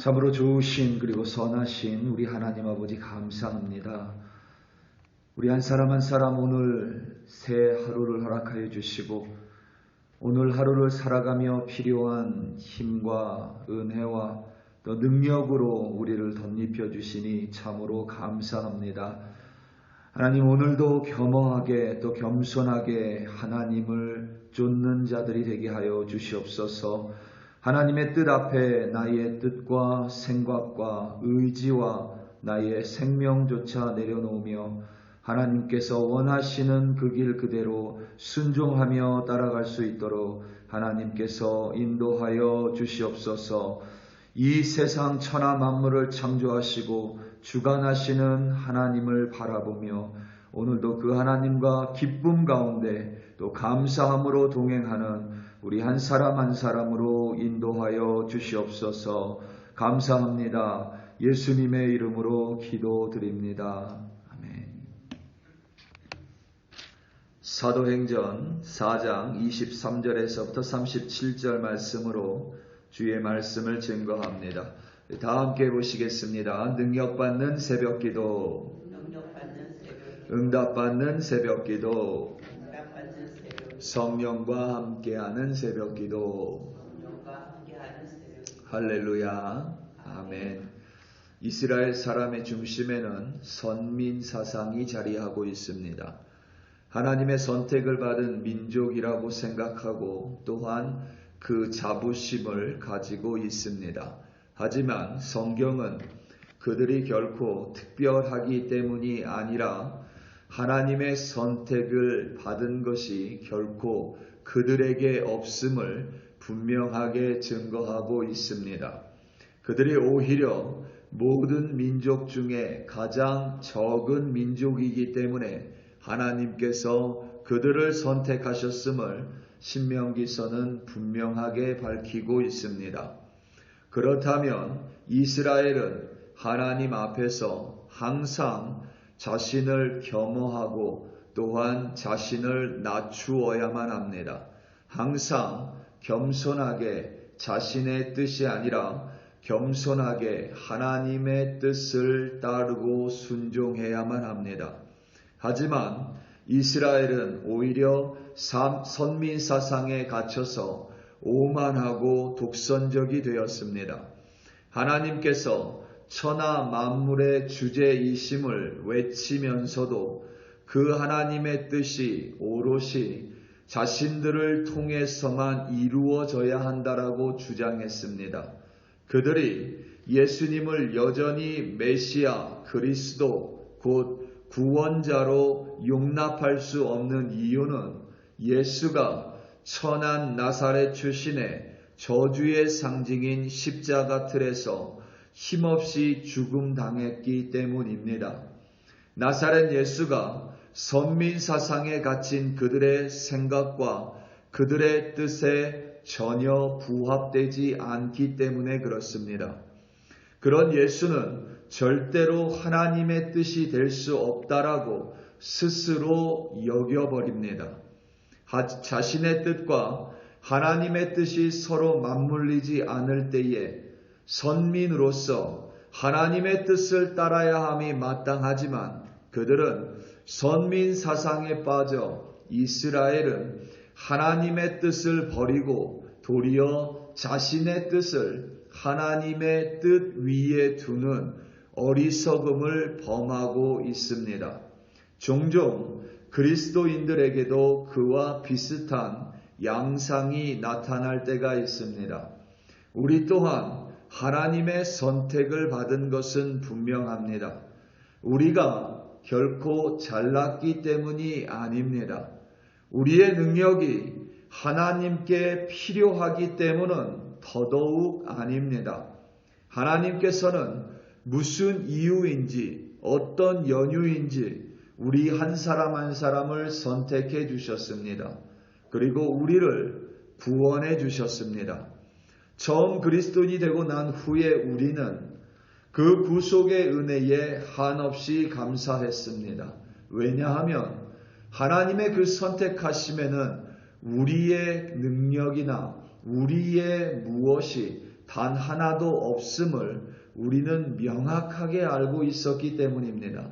참으로 좋으신 그리고 선하신 우리 하나님 아버지 감사합니다. 우리 한 사람 한 사람 오늘 새 하루를 허락하여 주시고 오늘 하루를 살아가며 필요한 힘과 은혜와 또 능력으로 우리를 덧입혀 주시니 참으로 감사합니다. 하나님, 오늘도 겸허하게 또 겸손하게 하나님을 쫓는 자들이 되게 하여 주시옵소서. 하나님의 뜻 앞에 나의 뜻과 생각과 의지와 나의 생명조차 내려놓으며 하나님께서 원하시는 그 길 그대로 순종하며 따라갈 수 있도록 하나님께서 인도하여 주시옵소서. 이 세상 천하 만물을 창조하시고 주관하시는 하나님을 바라보며 오늘도 그 하나님과 기쁨 가운데 또 감사함으로 동행하는 우리 한 사람 한 사람으로 인도하여 주시옵소서. 감사합니다. 예수님의 이름으로 기도드립니다. 아멘. 사도행전 4장 23절에서부터 37절 말씀으로 주의 말씀을 증거합니다. 다 함께 보시겠습니다. 능력받는 새벽기도, 응답받는 새벽기도, 성령과 함께하는 새벽기도. 할렐루야. 아멘. 이스라엘 사람의 중심에는 선민 사상이 자리하고 있습니다. 하나님의 선택을 받은 민족이라고 생각하고 또한 그 자부심을 가지고 있습니다. 하지만 성경은 그들이 결코 특별하기 때문이 아니라 하나님의 선택을 받은 것이 결코 그들에게 없음을 분명하게 증거하고 있습니다. 그들이 오히려 모든 민족 중에 가장 적은 민족이기 때문에 하나님께서 그들을 선택하셨음을 신명기서는 분명하게 밝히고 있습니다. 그렇다면 이스라엘은 하나님 앞에서 항상 자신을 겸허하고 또한 자신을 낮추어야만 합니다. 항상 겸손하게 자신의 뜻이 아니라 겸손하게 하나님의 뜻을 따르고 순종해야만 합니다. 하지만 이스라엘은 오히려 선민 사상에 갇혀서 오만하고 독선적이 되었습니다. 하나님께서 천하 만물의 주제이심을 외치면서도 그 하나님의 뜻이 오롯이 자신들을 통해서만 이루어져야 한다라고 주장했습니다. 그들이 예수님을 여전히 메시아, 그리스도, 곧 구원자로 용납할 수 없는 이유는 예수가 천한 나사렛 출신의 저주의 상징인 십자가 틀에서 힘없이 죽음당했기 때문입니다. 나사렛 예수가 선민 사상에 갇힌 그들의 생각과 그들의 뜻에 전혀 부합되지 않기 때문에 그렇습니다. 그런 예수는 절대로 하나님의 뜻이 될 수 없다라고 스스로 여겨버립니다. 자신의 뜻과 하나님의 뜻이 서로 맞물리지 않을 때에 선민으로서 하나님의 뜻을 따라야 함이 마땅하지만 그들은 선민 사상에 빠져 이스라엘은 하나님의 뜻을 버리고 도리어 자신의 뜻을 하나님의 뜻 위에 두는 어리석음을 범하고 있습니다. 종종 그리스도인들에게도 그와 비슷한 양상이 나타날 때가 있습니다. 우리 또한 하나님의 선택을 받은 것은 분명합니다. 우리가 결코 잘났기 때문이 아닙니다. 우리의 능력이 하나님께 필요하기 때문은 더더욱 아닙니다. 하나님께서는 무슨 이유인지 어떤 연유인지 우리 한 사람 한 사람을 선택해 주셨습니다. 그리고 우리를 구원해 주셨습니다. 처음 그리스도인이 되고 난 후에 우리는 그 구속의 은혜에 한없이 감사했습니다. 왜냐하면 하나님의 그 선택하심에는 우리의 능력이나 우리의 무엇이 단 하나도 없음을 우리는 명확하게 알고 있었기 때문입니다.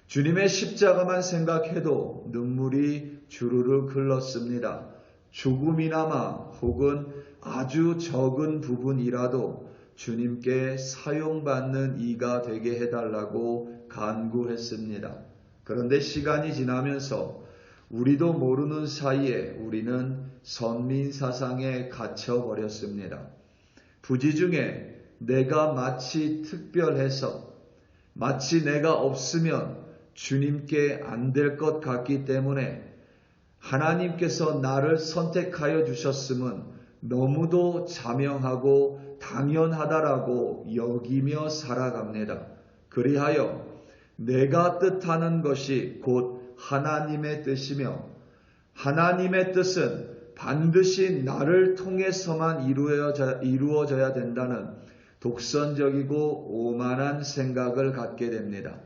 주님의 십자가만 생각해도 눈물이 주르륵 흘렀습니다. 조금이나마 혹은 아주 적은 부분이라도 주님께 사용받는 이가 되게 해달라고 간구했습니다. 그런데 시간이 지나면서 우리도 모르는 사이에 우리는 선민사상에 갇혀버렸습니다. 부지 중에 내가 마치 특별해서 마치 내가 없으면 주님께 안 될 것 같기 때문에 하나님께서 나를 선택하여 주셨음은 너무도 자명하고 당연하다라고 여기며 살아갑니다. 그리하여 내가 뜻하는 것이 곧 하나님의 뜻이며 하나님의 뜻은 반드시 나를 통해서만 이루어져야 된다는 독선적이고 오만한 생각을 갖게 됩니다.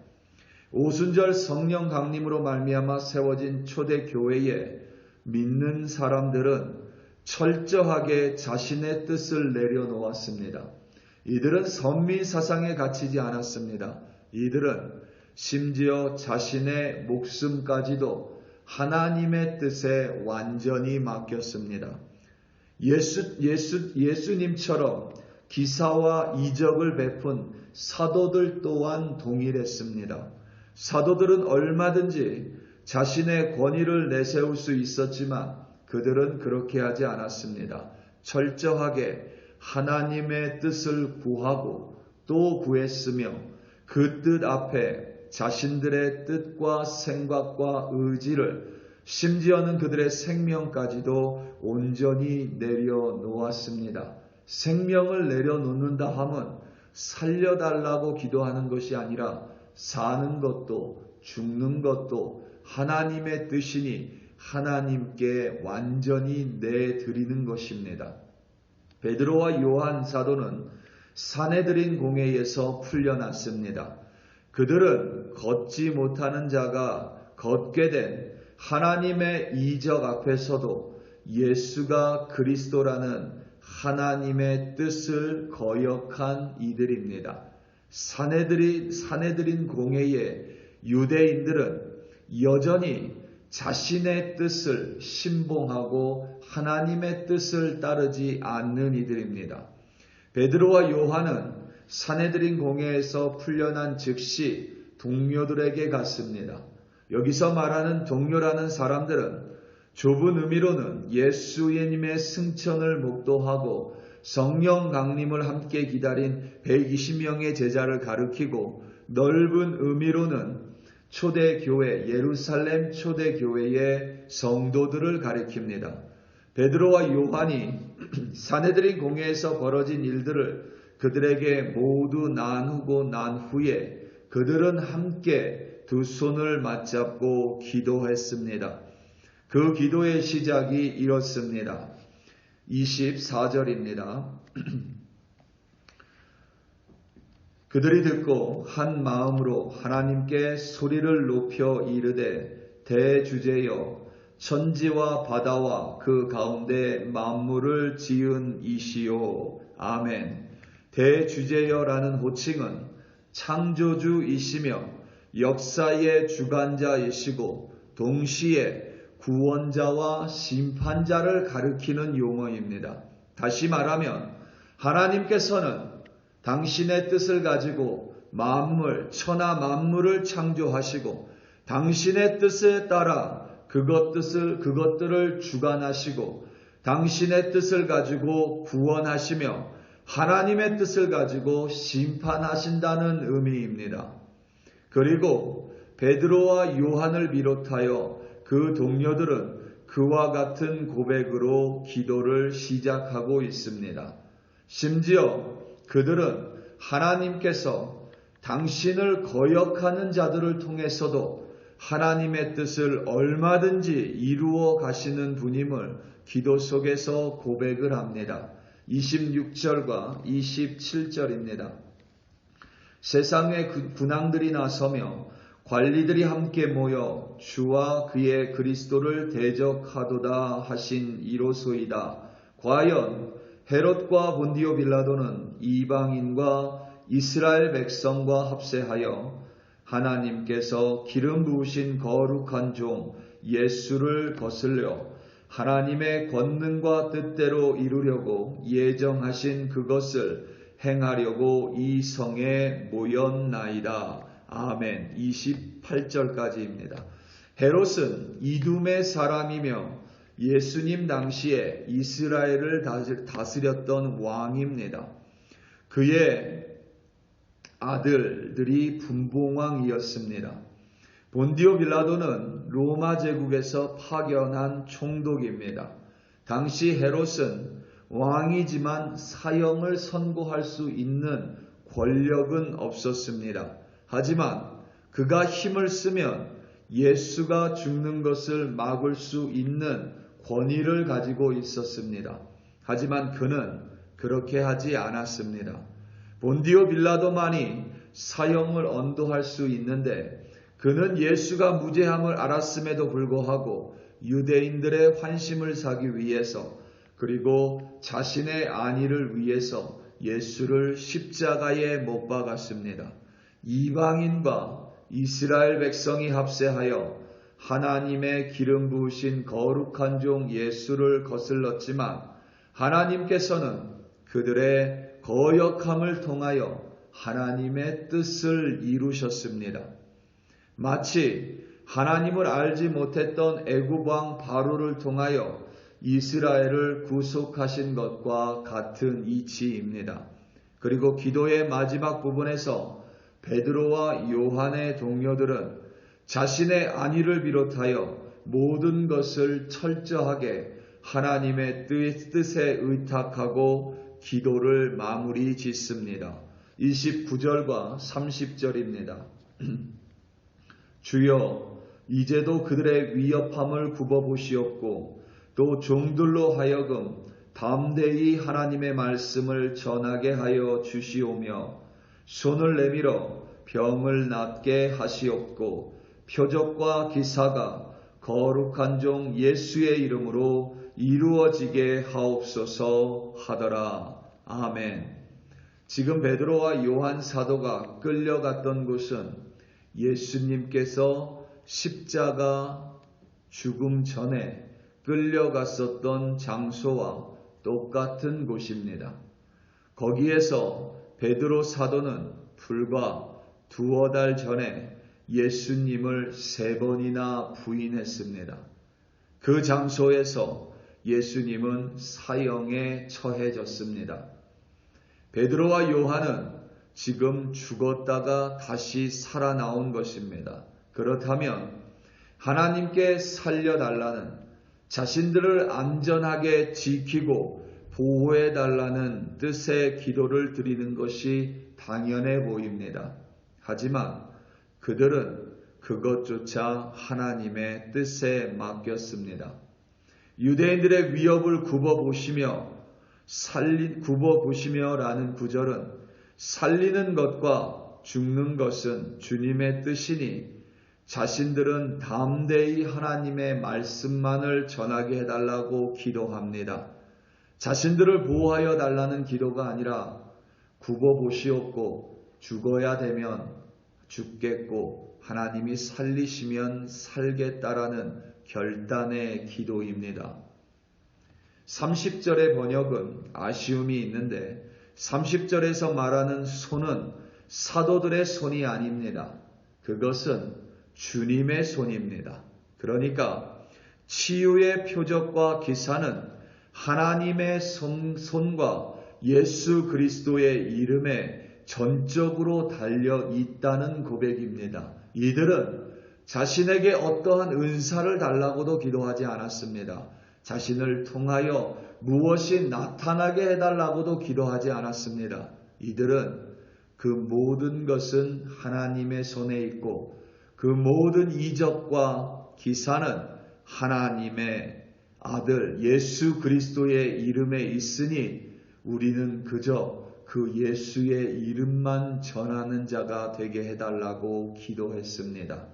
오순절 성령 강림으로 말미암아 세워진 초대 교회에 믿는 사람들은 철저하게 자신의 뜻을 내려놓았습니다. 이들은 선민 사상에 갇히지 않았습니다. 이들은 심지어 자신의 목숨까지도 하나님의 뜻에 완전히 맡겼습니다. 예수님처럼 기사와 이적을 베푼 사도들 또한 동일했습니다. 사도들은 얼마든지 자신의 권위를 내세울 수 있었지만 그들은 그렇게 하지 않았습니다. 철저하게 하나님의 뜻을 구하고 또 구했으며 그 뜻 앞에 자신들의 뜻과 생각과 의지를 심지어는 그들의 생명까지도 온전히 내려놓았습니다. 생명을 내려놓는다 함은 살려달라고 기도하는 것이 아니라 사는 것도 죽는 것도 하나님의 뜻이니 하나님께 완전히 내드리는 것입니다. 베드로와 요한 사도는 사내들인 공회에서 풀려났습니다. 그들은 걷지 못하는 자가 걷게 된 하나님의 이적 앞에서도 예수가 그리스도라는 하나님의 뜻을 거역한 이들입니다. 사내들인 공회의 유대인들은 여전히 자신의 뜻을 신봉하고 하나님의 뜻을 따르지 않는 이들입니다. 베드로와 요한은 사내들인 공회에서 풀려난 즉시 동료들에게 갔습니다. 여기서 말하는 동료라는 사람들은 좁은 의미로는 예수님의 승천을 목도하고 성령 강림을 함께 기다린 120명의 제자를 가리키고 넓은 의미로는 초대교회, 예루살렘 초대교회의 성도들을 가리킵니다. 베드로와 요한이 사내들인 공회에서 벌어진 일들을 그들에게 모두 나누고 난 후에 그들은 함께 두 손을 맞잡고 기도했습니다. 그 기도의 시작이 이렇습니다. 24절입니다. 그들이 듣고 한 마음으로 하나님께 소리를 높여 이르되 대주제여 천지와 바다와 그 가운데 만물을 지은 이시오. 아멘. 대주제여라는 호칭은 창조주이시며 역사의 주관자이시고 동시에 구원자와 심판자를 가리키는 용어입니다. 다시 말하면 하나님께서는 당신의 뜻을 가지고 만물, 천하 만물을 창조하시고 당신의 뜻에 따라 그것들을 주관하시고 당신의 뜻을 가지고 구원하시며 하나님의 뜻을 가지고 심판하신다는 의미입니다. 그리고 베드로와 요한을 비롯하여 그 동료들은 그와 같은 고백으로 기도를 시작하고 있습니다. 심지어 그들은 하나님께서 당신을 거역하는 자들을 통해서도 하나님의 뜻을 얼마든지 이루어 가시는 분임을 기도 속에서 고백을 합니다. 26절과 27절입니다. 세상의 군왕들이 나서며 관리들이 함께 모여 주와 그의 그리스도를 대적하도다 하신 이로소이다. 과연 헤롯과 본디오 빌라도는 이방인과 이스라엘 백성과 합세하여 하나님께서 기름 부으신 거룩한 종 예수를 거슬려 하나님의 권능과 뜻대로 이루려고 예정하신 그것을 행하려고 이 성에 모였나이다. 아멘. 28절까지입니다. 헤롯은 이둠의 사람이며 예수님 당시에 이스라엘을 다스렸던 왕입니다. 그의 아들들이 분봉왕이었습니다. 본디오 빌라도는 로마 제국에서 파견한 총독입니다. 당시 헤롯은 왕이지만 사형을 선고할 수 있는 권력은 없었습니다. 하지만 그가 힘을 쓰면 예수가 죽는 것을 막을 수 있는 권위를 가지고 있었습니다. 하지만 그는 그렇게 하지 않았습니다. 본디오 빌라도만이 사형을 언도할 수 있는데 그는 예수가 무죄함을 알았음에도 불구하고 유대인들의 환심을 사기 위해서 그리고 자신의 안위를 위해서 예수를 십자가에 못 박았습니다. 이방인과 이스라엘 백성이 합세하여 하나님의 기름 부으신 거룩한 종 예수를 거슬렀지만 하나님께서는 그들의 거역함을 통하여 하나님의 뜻을 이루셨습니다. 마치 하나님을 알지 못했던 애굽 왕 바로를 통하여 이스라엘을 구속하신 것과 같은 이치입니다. 그리고 기도의 마지막 부분에서 베드로와 요한의 동료들은 자신의 안위를 비롯하여 모든 것을 철저하게 하나님의 뜻에 의탁하고 기도를 마무리 짓습니다. 29절과 30절입니다. 주여, 이제도 그들의 위협함을 굽어보시옵고 또 종들로 하여금 담대히 하나님의 말씀을 전하게 하여 주시오며 손을 내밀어 병을 낫게 하시옵고 표적과 기사가 거룩한 종 예수의 이름으로 이루어지게 하옵소서 하더라. 아멘. 지금 베드로와 요한 사도가 끌려갔던 곳은 예수님께서 십자가 죽음 전에 끌려갔었던 장소와 똑같은 곳입니다. 거기에서 베드로 사도는 불과 2달 전에 예수님을 3번이나 부인했습니다. 그 장소에서 예수님은 사형에 처해졌습니다. 베드로와 요한은 지금 죽었다가 다시 살아나온 것입니다. 그렇다면 하나님께 살려달라는, 자신들을 안전하게 지키고 보호해달라는 뜻의 기도를 드리는 것이 당연해 보입니다. 하지만 그들은 그것조차 하나님의 뜻에 맡겼습니다. 유대인들의 위협을 굽어보시며 라는 구절은 살리는 것과 죽는 것은 주님의 뜻이니 자신들은 담대히 하나님의 말씀만을 전하게 해달라고 기도합니다. 자신들을 보호하여 달라는 기도가 아니라 굽어보시옵고 죽어야 되면 죽겠고 하나님이 살리시면 살겠다라는 결단의 기도입니다. 30절의 번역은 아쉬움이 있는데 30절에서 말하는 손은 사도들의 손이 아닙니다. 그것은 주님의 손입니다. 그러니까 치유의 표적과 기사는 하나님의 손과 예수 그리스도의 이름에 전적으로 달려 있다는 고백입니다. 이들은 자신에게 어떠한 은사를 달라고도 기도하지 않았습니다. 자신을 통하여 무엇이 나타나게 해달라고도 기도하지 않았습니다. 이들은 그 모든 것은 하나님의 손에 있고 그 모든 이적과 기사는 하나님의 아들 예수 그리스도의 이름에 있으니 우리는 그저 그 예수의 이름만 전하는 자가 되게 해달라고 기도했습니다.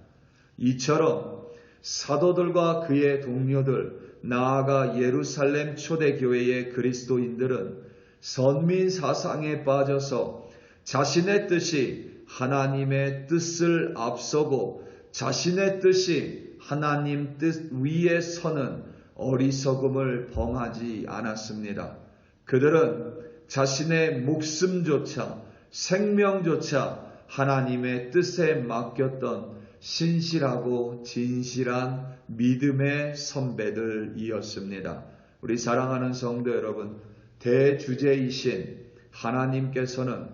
이처럼 사도들과 그의 동료들, 나아가 예루살렘 초대교회의 그리스도인들은 선민 사상에 빠져서 자신의 뜻이 하나님의 뜻을 앞서고 자신의 뜻이 하나님 뜻 위에 서는 어리석음을 범하지 않았습니다. 그들은 자신의 목숨조차 생명조차 하나님의 뜻에 맡겼던 신실하고 진실한 믿음의 선배들이었습니다. 우리 사랑하는 성도 여러분, 대주제이신 하나님께서는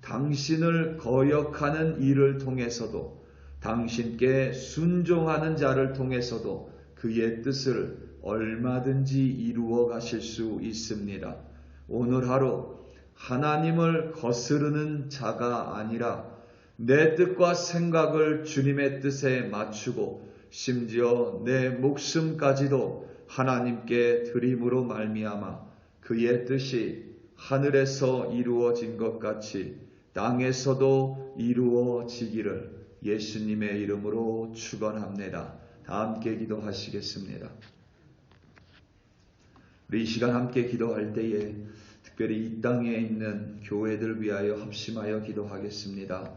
당신을 거역하는 일을 통해서도 당신께 순종하는 자를 통해서도 그의 뜻을 얼마든지 이루어 가실 수 있습니다. 오늘 하루 하나님을 거스르는 자가 아니라 내 뜻과 생각을 주님의 뜻에 맞추고 심지어 내 목숨까지도 하나님께 드림으로 말미암아 그의 뜻이 하늘에서 이루어진 것 같이 땅에서도 이루어지기를 예수님의 이름으로 축원합니다. 다 함께 기도하시겠습니다. 우리 이 시간 함께 기도할 때에 특별히 이 땅에 있는 교회들 위하여 합심하여 기도하겠습니다.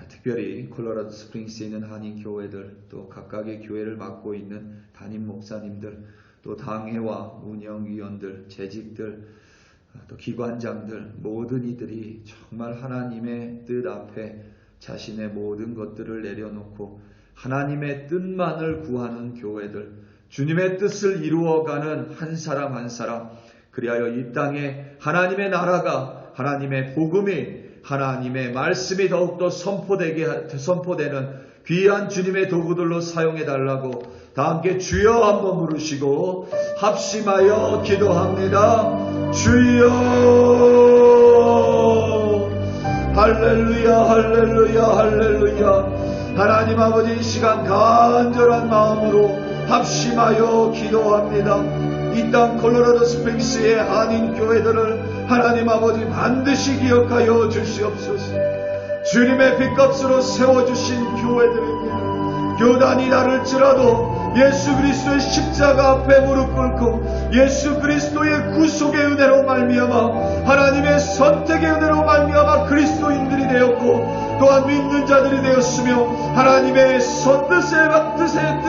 특별히 콜로라도 스프링스에 있는 한인 교회들, 또 각각의 교회를 맡고 있는 담임 목사님들, 또 당회와 운영위원들, 재직들, 또 기관장들, 모든 이들이 정말 하나님의 뜻 앞에 자신의 모든 것들을 내려놓고 하나님의 뜻만을 구하는 교회들, 주님의 뜻을 이루어가는 한 사람 한 사람, 그리하여 이 땅에 하나님의 나라가, 하나님의 복음이, 하나님의 말씀이 더욱더 선포되는 귀한 주님의 도구들로 사용해달라고 다 함께 주여 한번 부르시고 합심하여 기도합니다. 주여, 할렐루야, 할렐루야, 할렐루야. 하나님 아버지, 이 시간 간절한 마음으로 합심하여 기도합니다. 이 땅 콜로라도 스프링스의 한인 교회들을 하나님 아버지 반드시 기억하여 주시옵소서. 주님의 핏값으로 세워주신 교회들입니다. 교단이 다를지라도 예수 그리스도의 십자가 앞에 무릎 꿇고 예수 그리스도의 구속의 은혜로 말미암아 하나님의 선택의 은혜로 말미암아 그리스도인들이 되었고 또한 믿는 자들이 되었으며 하나님의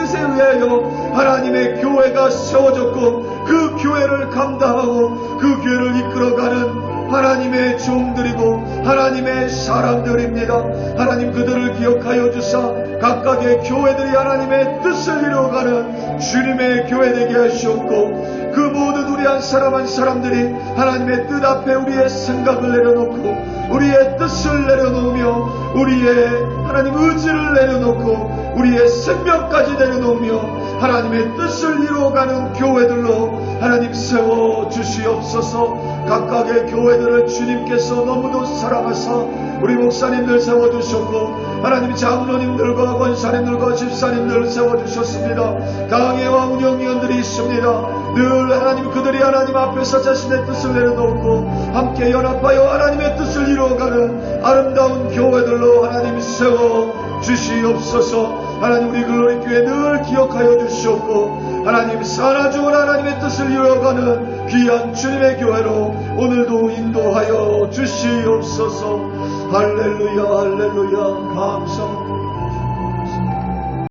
뜻에 의하여 하나님의 교회가 세워졌고 그 교회를 감당하고 그 교회를 이끌어가는 하나님의 종들이고 하나님의 사람들입니다. 하나님 그들을 기억하여 주사 각각의 교회들이 하나님의 뜻을 이루어가는 주님의 교회 되게 하시옵고 그 모든 우리 한 사람 한 사람들이 하나님의 뜻 앞에 우리의 생각을 내려놓고 우리의 뜻을 내려놓으며 우리의 하나님 의지를 내려놓고 우리의 생명까지 내려놓으며 하나님의 뜻을 이루어가는 교회들로 하나님 세워주시옵소서. 각각의 교회들을 주님께서 너무도 사랑하사 우리 목사님들 세워주셨고 하나님 장로님들과 권사님들과 집사님들을 세워주셨습니다. 당회와 운영위원들이 있습니다. 늘 하나님 그들이 하나님 앞에서 자신의 뜻을 내려놓고 함께 연합하여 하나님의 뜻을 이루어가는 아름다운 교회들로 하나님 세워주시옵소서. 하나님 우리 글로리교회 늘 기억하여 주시옵고 하나님 살아주는 하나님의 뜻을 이루어가는 귀한 주님의 교회로 오늘도 인도하여 주시옵소서. 할렐루야, 할렐루야. 감사합니다.